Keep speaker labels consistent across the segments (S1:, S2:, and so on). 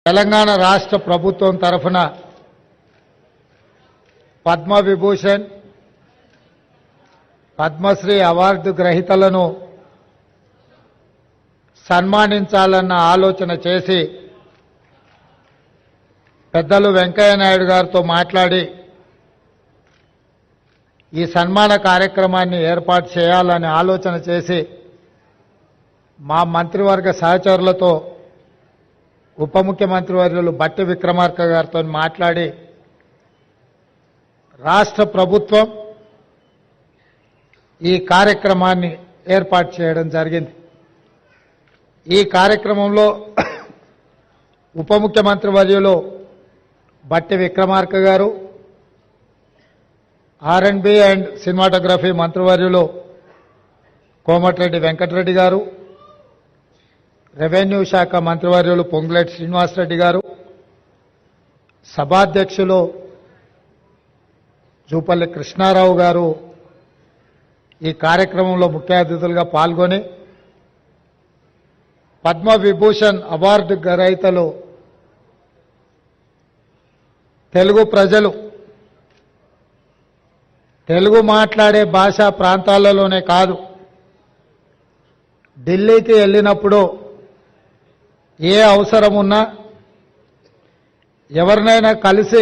S1: తెలంగాణ రాష్ట్ర ప్రభుత్వం తరఫున పద్మవిభూషణ్, పద్మశ్రీ అవార్డు గ్రహీతలను సన్మానించాలన్న ఆలోచన చేసి పెద్దలు వెంకయ్య నాయుడు గారితో మాట్లాడి ఈ సన్మాన కార్యక్రమాన్ని ఏర్పాటు చేయాలని ఆలోచన చేసి మా మంత్రివర్గ సహచరులతో ఉప ముఖ్యమంత్రి వర్యులు బట్టి విక్రమార్క గారితో మాట్లాడి రాష్ట్ర ప్రభుత్వం ఈ కార్యక్రమాన్ని ఏర్పాటు చేయడం జరిగింది. ఈ కార్యక్రమంలో ఉప ముఖ్యమంత్రి వర్యులు బట్టి విక్రమార్క గారు, R&B అండ్ సినిమాటోగ్రఫీ మంత్రివర్యులు కోమటిరెడ్డి వెంకటరెడ్డి గారు, రెవెన్యూ శాఖ మంత్రివర్యులు పొంగులేటి శ్రీనివాసరెడ్డి గారు, సభాధ్యక్షులు జూపల్లి కృష్ణారావు గారు ఈ కార్యక్రమంలో ముఖ్య అతిథులుగా పాల్గొని పద్మవిభూషణ్ అవార్డు గ్రహీతలు తెలుగు ప్రజలు తెలుగు మాట్లాడే భాషా ప్రాంతాలలోనే కాదు, ఢిల్లీకి వెళ్ళినప్పుడు ఏ అవసరం ఉన్నా ఎవరినైనా కలిసి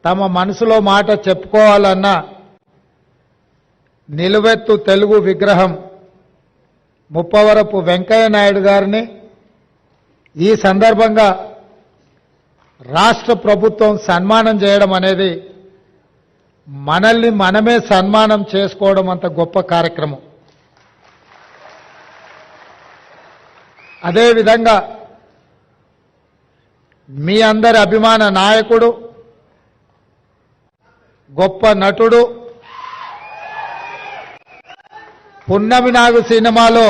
S1: తమ మనసులో మాట చెప్పుకోవాలన్నా నిలువెత్తు తెలుగు విగ్రహం ముప్పవరపు వెంకయ్య నాయుడు గారిని ఈ సందర్భంగా రాష్ట్ర ప్రభుత్వం సన్మానం చేయడం అనేది మనల్ని మనమే సన్మానం చేసుకోవడం అంత గొప్ప కార్యక్రమం. అదేవిధంగా మీ అందరి అభిమాన నాయకుడు, గొప్ప నటుడు, పున్నమి నాగు సినిమాలో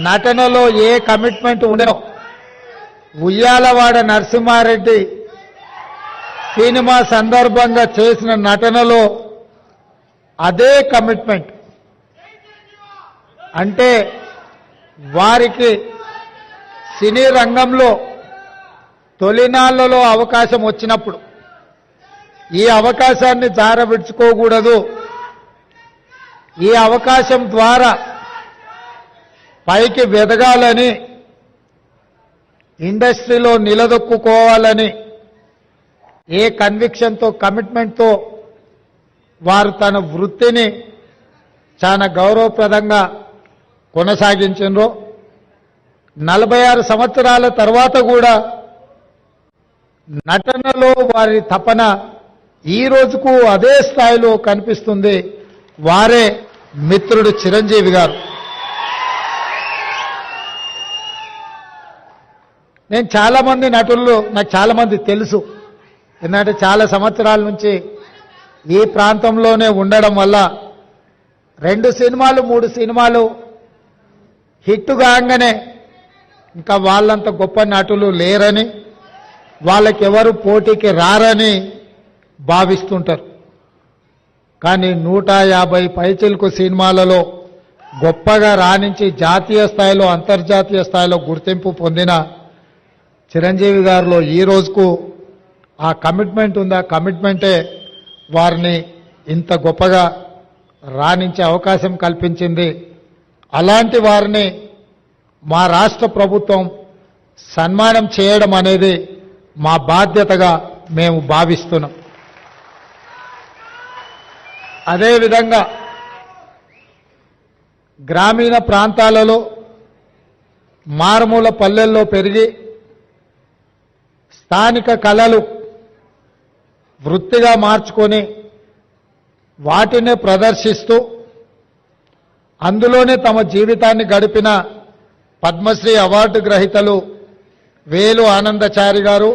S1: నటనలో a commitment ఉండేనో Uyyalawada Narasimha Reddy cinema సందర్భంగా చేసిన నటనలో అదే కమిట్మెంట్. అంటే వారికి సినీ రంగంలో తొలినాళ్లలో అవకాశం వచ్చినప్పుడు ఈ అవకాశాన్ని జారవిడ్చుకోకూడదు, ఈ అవకాశం ద్వారా పైకి వెదగాలని, ఇండస్ట్రీలో నిలదొక్కుకోవాలని ఏ కన్విక్షన్తో కమిట్మెంట్తో వారు తన వృత్తిని చాలా గౌరవప్రదంగా కొనసాగించారో 46 సంవత్సరాల తర్వాత కూడా నటనలో వారి తపన ఈ రోజుకు అదే స్థాయిలో కనిపిస్తుంది. వారే మిత్రుడు చిరంజీవి గారు. నేను చాలా మంది నటులు నాకు చాలా మంది తెలుసు, ఎందుకంటే చాలా సంవత్సరాల నుంచి ఈ ప్రాంతంలోనే ఉండడం వల్ల 2 సినిమాలు 3 సినిమాలు హిట్ కాగానే ఇంకా వాళ్ళంత గొప్ప నటులు లేరని, వాళ్ళకెవరు పోటీకి రారని భావిస్తుంటారు. కానీ 150 పైచిలకు సినిమాలలో గొప్పగా రాణించి జాతీయ స్థాయిలో అంతర్జాతీయ స్థాయిలో గుర్తింపు పొందిన చిరంజీవి గారిలో ఈ రోజుకు ఆ కమిట్మెంట్ ఉంది. ఆ కమిట్మెంటే వారిని ఇంత గొప్పగా రాణించే అవకాశం కల్పించింది. అలాంటి వారిని మా రాష్ట్ర ప్రభుత్వం సన్మానం చేయడం అనేది మా బాధ్యతగా మేము భావిస్తున్నాం. అదేవిధంగా గ్రామీణ ప్రాంతాలలో మారుమూల పల్లెల్లో పెరిగి స్థానిక కళలు వృత్తిగా మార్చుకొని వాటినే ప్రదర్శిస్తూ అందులోనే తమ జీవితాన్ని గడిపిన పద్మశ్రీ అవార్డు గ్రహీతలు వేలు ఆనందచారి గారు,